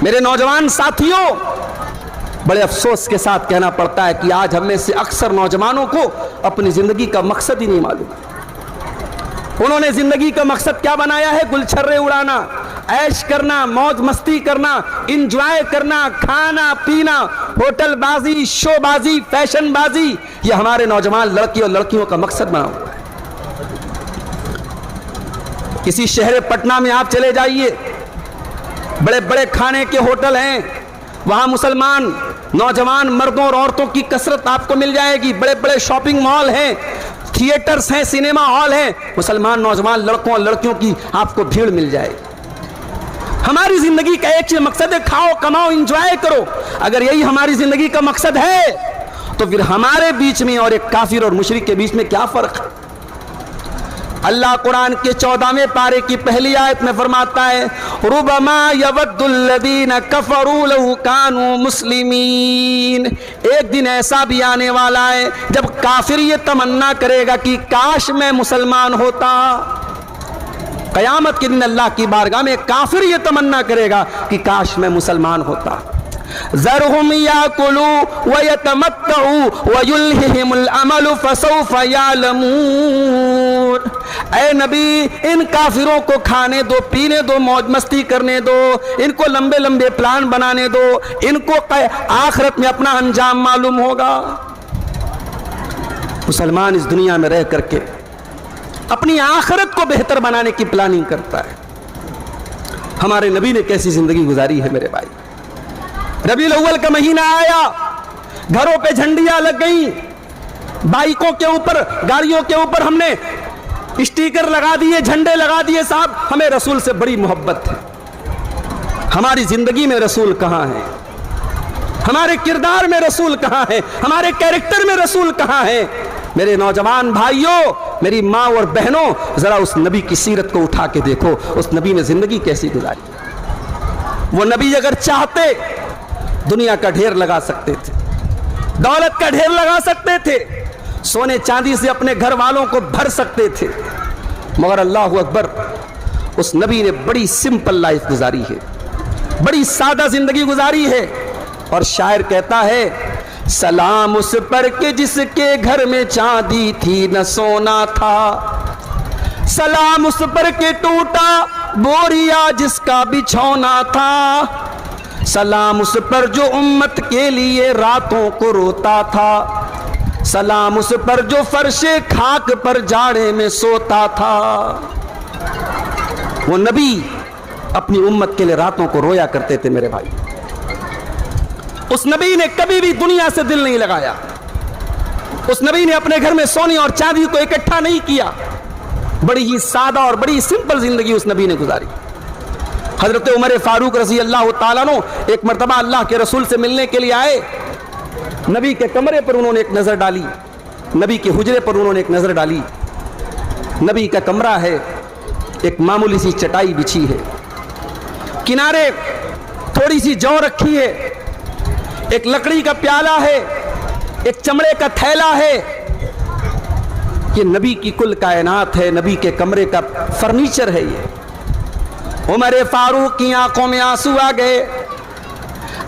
میرے نوجوان ساتھیوں، بڑے افسوس کے ساتھ کہنا پڑتا ہے کہ آج ہم میں سے اکثر نوجوانوں کو اپنی زندگی کا مقصد ہی نہیں معلوم۔ انہوں نے زندگی کا مقصد کیا بنایا ہے؟ گل چھرے اڑانا، عیش کرنا، موج مستی کرنا، انجوائے کرنا، کھانا پینا، ہوٹل بازی، شو بازی، فیشن بازی، یہ ہمارے نوجوان لڑکی اور لڑکیوں کا مقصد بنا ہوا ہے۔ کسی شہر پٹنہ میں آپ چلے جائیے، بڑے بڑے کھانے کے ہوٹل ہیں، وہاں مسلمان نوجوان مردوں اور عورتوں کی کثرت آپ کو مل جائے گی۔ بڑے بڑے شاپنگ مال ہیں، تھیٹرز ہیں، سینما ہال ہیں، مسلمان نوجوان لڑکوں اور لڑکیوں کی آپ کو بھیڑ مل جائے گی۔ ہماری زندگی کا ایک چیز مقصد ہے، کھاؤ کماؤ انجوائے کرو۔ اگر یہی ہماری زندگی کا مقصد ہے تو پھر ہمارے بیچ میں اور ایک کافر اور مشرک کے بیچ میں کیا فرق ہے؟ اللہ قرآن کے 14ویں پارے کی پہلی آیت میں فرماتا ہے ربما یود الذین کفروا لو کانوا مسلمین۔ ایک دن ایسا بھی آنے والا ہے جب کافر یہ تمنا کرے گا کہ کاش میں مسلمان ہوتا۔ قیامت کے دن اللہ کی بارگاہ میں کافر یہ تمنا کرے گا کہ کاش میں مسلمان ہوتا۔ ذرهم یاکلوا ویتمتعوا ویلہہم الامل فسوف یعلمون۔ اے نبی، ان کافروں کو کھانے دو، پینے دو، موج مستی کرنے دو، ان کو لمبے لمبے پلان بنانے دو، ان کو آخرت میں اپنا انجام معلوم ہوگا۔ مسلمان اس دنیا میں رہ کر کے اپنی آخرت کو بہتر بنانے کی پلاننگ کرتا ہے۔ ہمارے نبی نے کیسی زندگی گزاری ہے میرے بھائی۔ ربیع الاول کا مہینہ آیا، گھروں پہ جھنڈیاں لگ گئیں، بائکوں کے اوپر، گاڑیوں کے اوپر ہم نے اسٹیکر لگا دیے، جھنڈے لگا دیے۔ صاحب، ہمیں رسول سے بڑی محبت ہے۔ ہماری زندگی میں رسول کہاں ہے؟ ہمارے کردار میں رسول کہاں ہے؟ ہمارے کیریکٹر میں رسول کہاں ہے؟ میرے نوجوان بھائیوں، میری ماں اور بہنوں، ذرا اس نبی کی سیرت کو اٹھا کے دیکھو، اس نبی نے زندگی کیسی گزاری۔ وہ نبی اگر چاہتے دنیا کا ڈھیر لگا سکتے تھے، دولت کا ڈھیر لگا سکتے تھے، سونے چاندی سے اپنے گھر والوں کو بھر سکتے تھے، مگر اللہ اکبر، اس نبی نے بڑی سمپل لائف گزاری ہے، بڑی سادہ زندگی گزاری ہے۔ اور شاعر کہتا ہے سلام اس پر کہ جس کے گھر میں چاندی تھی نہ سونا تھا، سلام اس پر کہ ٹوٹا بوریا جس کا بچھونا تھا، سلام اس پر جو امت کے لیے راتوں کو روتا تھا، سلام اس پر جو فرش خاک پر جاڑے میں سوتا تھا۔ وہ نبی اپنی امت کے لیے راتوں کو رویا کرتے تھے میرے بھائی۔ اس نبی نے کبھی بھی دنیا سے دل نہیں لگایا، اس نبی نے اپنے گھر میں سونے اور چاندی کو اکٹھا نہیں کیا، بڑی ہی سادہ اور بڑی سمپل زندگی اس نبی نے گزاری۔ حضرت عمر فاروق رضی اللہ تعالیٰ عنہ ایک مرتبہ اللہ کے رسول سے ملنے کے لیے آئے، نبی کے کمرے پر انہوں نے ایک نظر ڈالی، نبی کے حجرے پر انہوں نے ایک نظر ڈالی۔ نبی کا کمرہ ہے، ایک معمولی سی چٹائی بچھی ہے، کنارے تھوڑی سی جو رکھی ہے، ایک لکڑی کا پیالہ ہے، ایک چمڑے کا تھیلا ہے۔ یہ نبی کی کل کائنات ہے، نبی کے کمرے کا فرنیچر ہے۔ یہ عمر فاروق کی آنکھوں میں آنسو آ گئے۔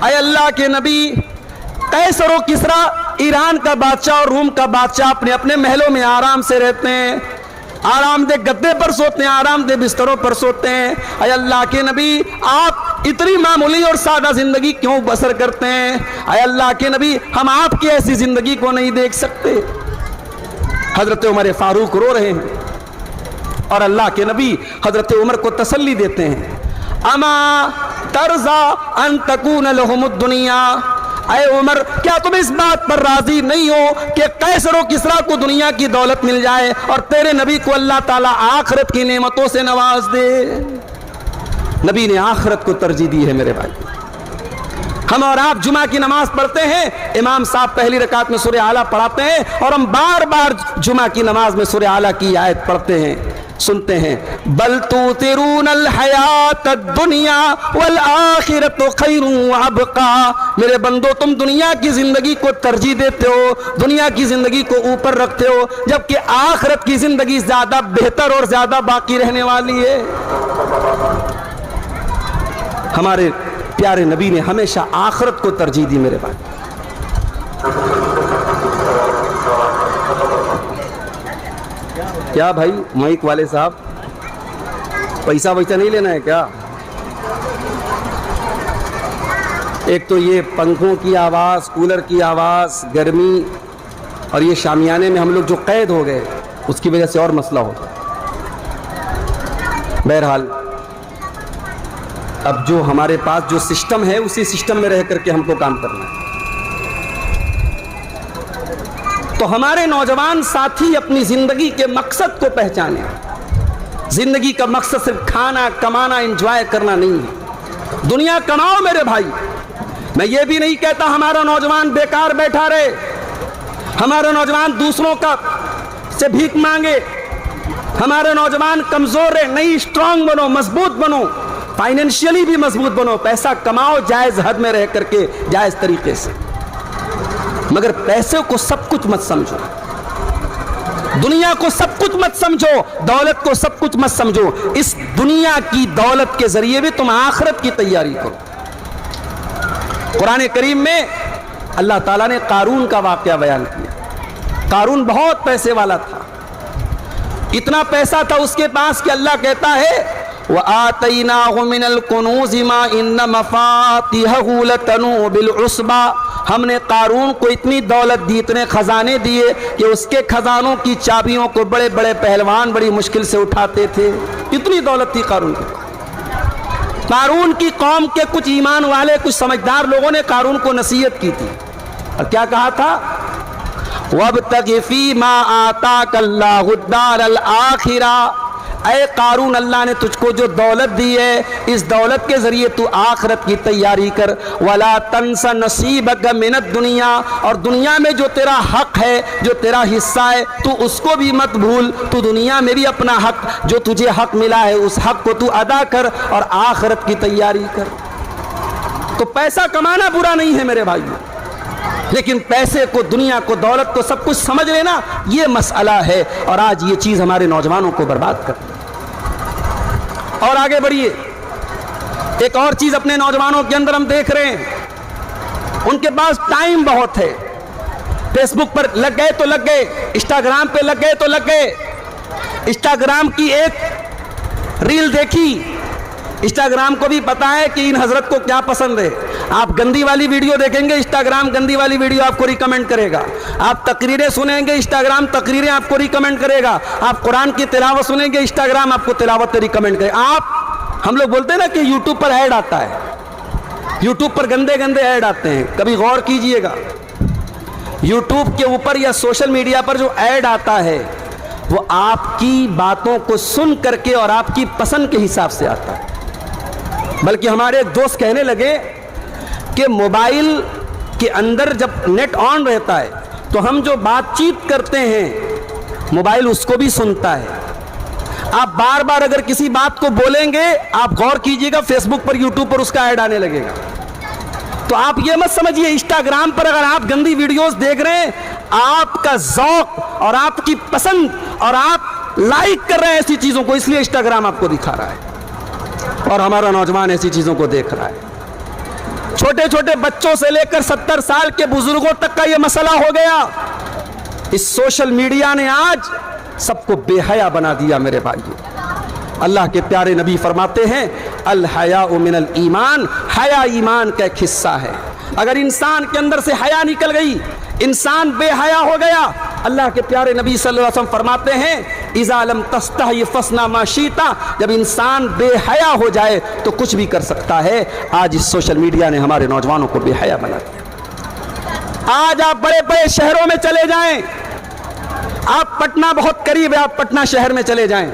اے اللہ کے نبی، قیصر و کسریٰ ایران کا بادشاہ اور روم کا بادشاہ اپنے اپنے محلوں میں آرام سے رہتے ہیں، آرام دہ گدے پر سوتے ہیں، آرام دہ بستروں پر سوتے ہیں۔ اے اللہ کے نبی، آپ اتنی معمولی اور سادہ زندگی کیوں بسر کرتے ہیں؟ اے اللہ کے نبی، ہم آپ کی ایسی زندگی کو نہیں دیکھ سکتے۔ حضرت عمر فاروق رو رہے ہیں اور اللہ کے نبی حضرت عمر کو تسلی دیتے ہیں، اما ترضا ان تکون لہم الدنیا، اے عمر کیا تم اس بات پر راضی نہیں ہو کہ قیصر و کسریٰ کو دنیا کی دولت مل جائے اور تیرے نبی کو اللہ تعالیٰ آخرت کی نعمتوں سے نواز دے؟ نبی نے آخرت کو ترجیح دی ہے میرے بھائی۔ ہم اور آپ جمعہ کی نماز پڑھتے ہیں، امام صاحب پہلی رکعت میں سورہ اعلیٰ پڑھاتے ہیں اور ہم بار بار جمعہ کی نماز میں سورہ اعلیٰ کی آیت پڑھتے ہیں، سنتے ہیں، بل تؤثرون الحیات الدنیا والآخرۃ خیر وابقیٰ۔ میرے بندو، تم دنیا کی زندگی کو ترجیح دیتے ہو، دنیا کی زندگی کو اوپر رکھتے ہو، جبکہ آخرت کی زندگی زیادہ بہتر اور زیادہ باقی رہنے والی ہے۔ ہمارے پیارے نبی نے ہمیشہ آخرت کو ترجیح دی میرے بھائی. کیا بھائی مائک والے صاحب پیسہ ویسہ نہیں لینا ہے کیا؟ ایک تو یہ پنکھوں کی آواز، کولر کی آواز، گرمی، اور یہ شامیانے میں ہم لوگ جو قید ہو گئے اس کی وجہ سے اور مسئلہ ہوتا. بہرحال اب جو ہمارے پاس جو سسٹم ہے اسی سسٹم میں رہ کر کے ہم کو کام کرنا ہے. تو ہمارے نوجوان ساتھی اپنی زندگی کے مقصد کو پہچانے. زندگی کا مقصد صرف کھانا، کمانا، انجوائے کرنا نہیں ہے. دنیا کماؤ میرے بھائی. میں یہ بھی نہیں کہتا ہمارا نوجوان بیکار بیٹھا رہے، ہمارا نوجوان دوسروں کا سے بھیک مانگے، ہمارے نوجوان کمزور رہے. نہیں، اسٹرانگ بنو، مضبوط بنو، فائنینشیلی بھی مضبوط بنو. پیسہ کماؤ جائز حد میں رہ کر کے، جائز طریقے سے، مگر پیسے کو سب کچھ مت سمجھو، دنیا کو سب کچھ مت سمجھو، دولت کو سب کچھ مت سمجھو. اس دنیا کی دولت کے ذریعے بھی تم آخرت کی تیاری کرو. قرآن کریم میں اللہ تعالیٰ نے قارون کا واقعہ بیان کیا. قارون بہت پیسے والا تھا، اتنا پیسہ تھا اس کے پاس کہ اللہ کہتا ہے وَآتَيْنَاهُ مِنَ الْكُنُوزِ مَا إِنَّ مَفَاتِحَهُ لَتَنُوءُ بِالْعُصْبَةِ. ہم نے قارون کو اتنی دولت دی، اتنے خزانے دیے کہ اس کے خزانوں کی چابیوں کو بڑے بڑے پہلوان بڑی مشکل سے اٹھاتے تھے. اتنی دولت تھی قارون کے پاس. قارون کی قوم کے کچھ ایمان والے، کچھ سمجھدار لوگوں نے قارون کو نصیحت کی تھی، اور کیا کہا تھا؟ وَابْتَغِ فِي مَا آتَاكَ اللَّهُ الدَّارَ الْآخِرَةَ. اے قارون، اللہ نے تجھ کو جو دولت دی ہے، اس دولت کے ذریعے تو آخرت کی تیاری کر. وَلَا تَنْسَ نَصِيبَكَ مِنَ الدُّنْيَا. اور دنیا میں جو تیرا حق ہے، جو تیرا حصہ ہے، تو اس کو بھی مت بھول. تو دنیا میں بھی اپنا حق، جو تجھے حق ملا ہے، اس حق کو تو ادا کر اور آخرت کی تیاری کر. تو پیسہ کمانا برا نہیں ہے میرے بھائیو، لیکن پیسے کو، دنیا کو، دولت کو سب کچھ سمجھ لینا یہ مسئلہ ہے، اور آج یہ چیز ہمارے نوجوانوں کو برباد کر. اور آگے بڑھیے، ایک اور چیز اپنے نوجوانوں کے اندر ہم دیکھ رہے ہیں، ان کے پاس ٹائم بہت ہے. فیس بک پر لگ گئے تو لگ گئے، انسٹاگرام پہ لگ گئے تو لگ گئے. انسٹاگرام کی ایک ریل دیکھی، انسٹاگرام کو بھی پتا ہے کہ ان حضرت کو کیا پسند ہے. آپ گندی والی ویڈیو دیکھیں گے، انسٹاگرام گندی والی ویڈیو آپ کو ریکمینڈ کرے گا. آپ تقریریں سنیں گے، انسٹاگرام تقریریں آپ کو ریکمینڈ کرے گا. آپ قرآن کی تلاوت سنیں گے، انسٹاگرام آپ کو تلاوت ریکمینڈ کرے گا. ہم لوگ بولتے ہیں نا کہ یوٹیوب پر ایڈ آتا ہے، یوٹیوب پر گندے گندے ایڈ آتے ہیں. کبھی غور کیجئے گا، یوٹیوب کے اوپر یا سوشل میڈیا پر جو ایڈ آتا ہے وہ آپ کی باتوں کو سن کر کے اور آپ کی پسند کے حساب سے آتا ہے. بلکہ ہمارے ایک دوست کہنے لگے کہ موبائل کے اندر جب نیٹ آن رہتا ہے تو ہم جو بات چیت کرتے ہیں موبائل اس کو بھی سنتا ہے. آپ بار بار اگر کسی بات کو بولیں گے، آپ غور کیجئے گا، فیس بک پر، یوٹیوب پر اس کا ایڈ آنے لگے گا. تو آپ یہ مت سمجھیے انسٹاگرام پر اگر آپ گندی ویڈیوز دیکھ رہے ہیں، آپ کا ذوق اور آپ کی پسند اور آپ لائک کر رہے ہیں ایسی چیزوں کو، اس لیے انسٹاگرام آپ کو دکھا رہا ہے اور ہمارا نوجوان ایسی چیزوں کو دیکھ رہا ہے. چھوٹے چھوٹے بچوں سے لے کر 70 سال کے بزرگوں تک کا یہ مسئلہ ہو گیا. اس سوشل میڈیا نے آج سب کو بے حیا بنا دیا میرے بھائیو. اللہ کے پیارے نبی فرماتے ہیں الحیاء من الایمان، حیا ایمان کا ایک حصہ ہے. اگر انسان کے اندر سے حیا نکل گئی، انسان بے حیا ہو گیا. اللہ کے پیارے نبی صلی اللہ علیہ وسلم فرماتے ہیں اذا لم تستحی فاصنع ما شئت. جب انسان بے حیا ہو جائے تو کچھ بھی کر سکتا ہے. آج اس سوشل میڈیا نے ہمارے نوجوانوں کو بے حیا بنا دیا. آج آپ بڑے بڑے شہروں میں چلے جائیں، آپ پٹنہ بہت قریب ہے، آپ پٹنہ شہر میں چلے جائیں،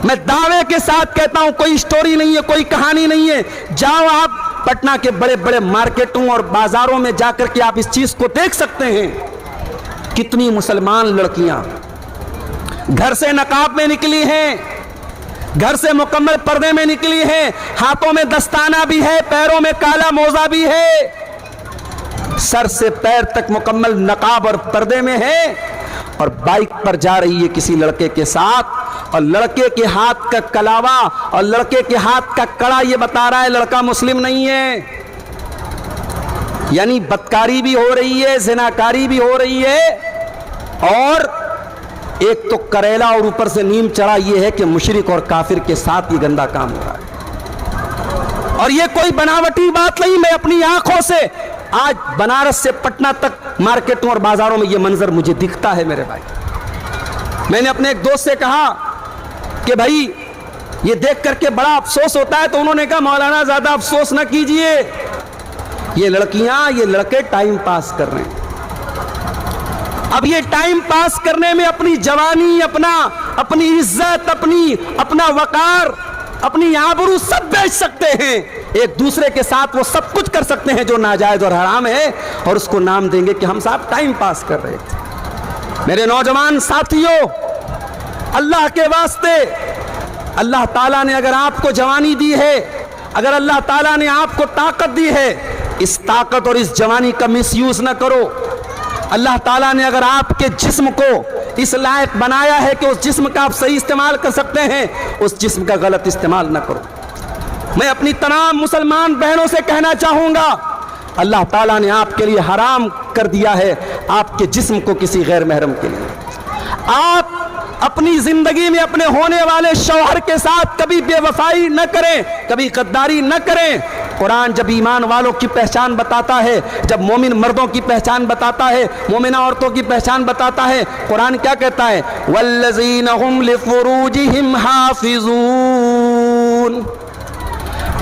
میں دعوے کے ساتھ کہتا ہوں، کوئی سٹوری نہیں ہے، کوئی کہانی نہیں ہے، جاؤ آپ پٹنہ کے بڑے بڑے مارکیٹوں اور بازاروں میں جا کر کے آپ اس چیز کو دیکھ سکتے ہیں. کتنی مسلمان لڑکیاں گھر سے نقاب میں نکلی ہیں، گھر سے مکمل پردے میں نکلی ہیں، ہاتھوں میں دستانہ بھی ہے، پیروں میں کالا موزہ بھی ہے، سر سے پیر تک مکمل نقاب اور پردے میں ہے، اور بائک پر جا رہی ہے کسی لڑکے کے ساتھ, اور لڑکے کے ہاتھ کا کلاوا اور لڑکے کے ہاتھ کا کڑا یہ بتا رہا ہے لڑکا مسلم نہیں ہے. یعنی بدکاری بھی ہو رہی ہے, زناکاری بھی ہو رہی ہے, اور ایک تو کریلا اور اوپر سے نیم چڑھا یہ ہے کہ مشرک اور کافر کے ساتھ یہ گندا کام ہو رہا ہے. اور یہ کوئی بناوٹی بات نہیں, میں اپنی آنکھوں سے آج بنارس سے پٹنہ تک مارکیٹوں اور بازاروں میں یہ منظر مجھے دکھتا ہے میرے بھائی. میں نے اپنے ایک دوست سے کہا کہ بھائی یہ دیکھ کر کے بڑا افسوس ہوتا ہے, تو انہوں نے کہا مولانا زیادہ افسوس نہ کیجئے, یہ لڑکیاں یہ لڑکے ٹائم پاس کر رہے ہیں. اب یہ ٹائم پاس کرنے میں اپنی جوانی, اپنی عزت, اپنا وقار, اپنی آبرو سب بیچ سکتے ہیں. ایک دوسرے کے ساتھ وہ سب کچھ کر سکتے ہیں جو ناجائز اور حرام ہے, اور اس کو نام دیں گے کہ ہم صاحب ٹائم پاس کر رہے تھے. میرے نوجوان ساتھیوں, اللہ کے واسطے, اللہ تعالیٰ نے اگر آپ کو جوانی دی ہے, اگر اللہ تعالیٰ نے آپ کو طاقت دی ہے, اس طاقت اور اس جوانی کا مس یوز نہ کرو. اللہ تعالیٰ نے اگر آپ کے جسم کو اس لائق بنایا ہے کہ اس جسم کا آپ صحیح استعمال کر سکتے ہیں, اس جسم کا غلط استعمال نہ کرو. میں اپنی تمام مسلمان بہنوں سے کہنا چاہوں گا, اللہ تعالیٰ نے آپ کے لیے حرام کر دیا ہے آپ کے جسم کو کسی غیر محرم کے لیے. آپ اپنی زندگی میں اپنے ہونے والے شوہر کے ساتھ کبھی بے وفائی نہ کریں, کبھی غداری نہ کریں. قرآن جب ایمان والوں کی پہچان بتاتا ہے, جب مومن مردوں کی پہچان بتاتا ہے, مومنہ عورتوں کی پہچان بتاتا ہے, قرآن کیا کہتا ہے؟ والذین هم لفروجہم حافظون.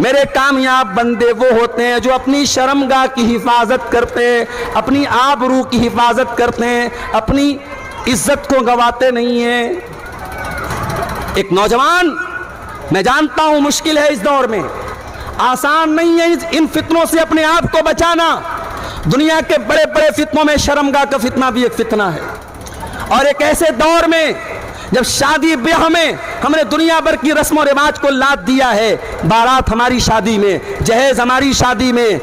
میرے کامیاب بندے وہ ہوتے ہیں جو اپنی شرمگاہ کی حفاظت کرتے ہیں, اپنی آبرو کی حفاظت کرتے ہیں, اپنی عزت کو گواتے نہیں ہیں. ایک نوجوان, میں جانتا ہوں مشکل ہے اس دور میں, آسان نہیں ہے ان فتنوں سے اپنے آپ کو بچانا. دنیا کے بڑے بڑے فتنوں میں شرمگاہ کا فتنہ بھی ایک فتنہ ہے. اور ایک ایسے دور میں جب شادی بیاہ میں ہم نے دنیا بھر کی رسم و رواج کو لاد دیا ہے, بارات ہماری شادی میں, جہیز ہماری شادی میں,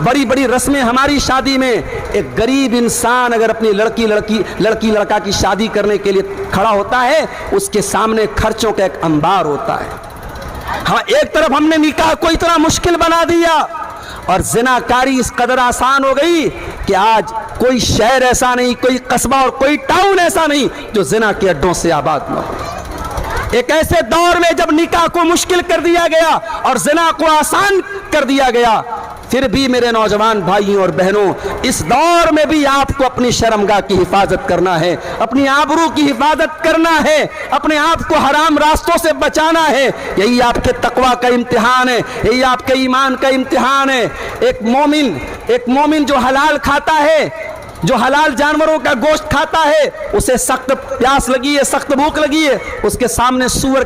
بڑی بڑی رسمیں ہماری شادی میں. ایک غریب انسان اگر اپنی لڑکی لڑکا کی شادی کرنے کے لیے کھڑا ہوتا ہے, اس کے سامنے خرچوں کا ایک انبار ہوتا ہے. ہاں, ایک طرف ہم نے نکاح کو اتنا مشکل بنا دیا, اور زناکاری اس قدر آسان ہو گئی کہ آج کوئی شہر ایسا نہیں, کوئی قصبہ اور کوئی ٹاؤن ایسا نہیں جو زنا کے اڈوں سے آباد نہ ہو. ایک ایسے دور میں جب نکاح کو مشکل کر دیا گیا اور زنا کو آسان کر دیا گیا, پھر بھی میرے نوجوان بھائیوں اور بہنوں, اس دور میں بھی آپ کو اپنی شرمگاہ کی حفاظت کرنا ہے, اپنی آبرو کی حفاظت کرنا ہے, اپنے آپ کو حرام راستوں سے بچانا ہے. یہی آپ کے تقوی کا امتحان ہے, یہی آپ کے ایمان کا امتحان ہے. ایک مومن جو حلال کھاتا ہے, جو حلال جانوروں کا گوشت کھاتا ہے, اسے سخت پیاس لگی ہے, سخت بھوک لگی ہے, اس کے سامنے سور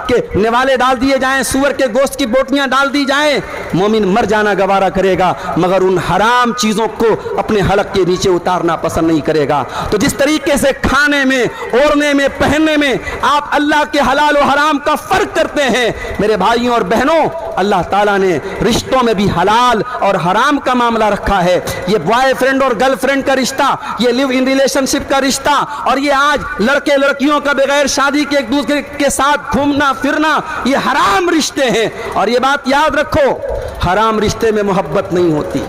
کے نوالے ڈال دیے جائیں, سور کے گوشت کی بوٹیاں ڈال دی جائیں, مومن مر جانا گوارا کرے گا, مگر ان حرام چیزوں کو اپنے حلق کے نیچے اتارنا پسند نہیں کرے گا. تو جس طریقے سے کھانے میں, اوڑھنے میں, پہننے میں آپ اللہ کے حلال و حرام کا فرق کرتے ہیں, میرے بھائیوں اور بہنوں, اللہ تعالیٰ نے رشتوں میں بھی حلال اور حرام کا معاملہ رکھا ہے. یہ بوائے فرینڈ اور گرل فرینڈ کا رشتہ, یہ لیو ان ریلیشن شپ کا رشتہ, اور یہ آج لڑکے لڑکیوں کا بغیر شادی کے ایک دوسرے کے ساتھ گھومنا پھرنا, یہ حرام رشتے ہیں. اور یہ بات یاد رکھو, حرام رشتے میں محبت نہیں ہوتی.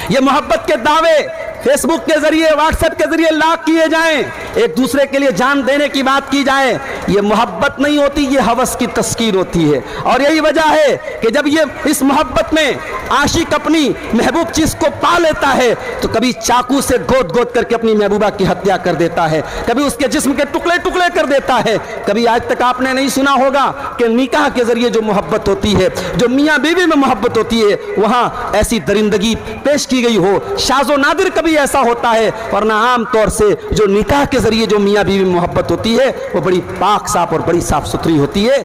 یہ محبت کے دعوے فیس بک کے ذریعے, واٹس ایپ کے ذریعے لاکھ کیے جائیں, ایک دوسرے کے لیے جان دینے کی بات کی جائے, یہ محبت نہیں ہوتی, یہ ہوس کی تسکین ہوتی ہے. اور یہی وجہ ہے کہ جب یہ اس محبت میں عاشق اپنی محبوب چیز کو پا لیتا ہے تو کبھی چاقو سے گود گود کر کے اپنی محبوبہ کی ہتیا کر دیتا ہے, کبھی اس کے جسم کے ٹکڑے ٹکڑے کر دیتا ہے. کبھی آج تک آپ نے نہیں سنا ہوگا کہ نکاح کے ذریعے جو محبت ہوتی ہے, جو میاں بیوی میں محبت ہوتی ہے, وہاں ایسی درندگی پیش کی گئی ہو. شاذ و نادر کبھی ایسا ہوتا ہے, ورنہ عام طور سے جو نکاح کے ذریعے جو میاں بیوی میں محبت ہوتی ہے وہ بڑی پاک صاف اور بڑی صاف ستھری ہوتی ہے.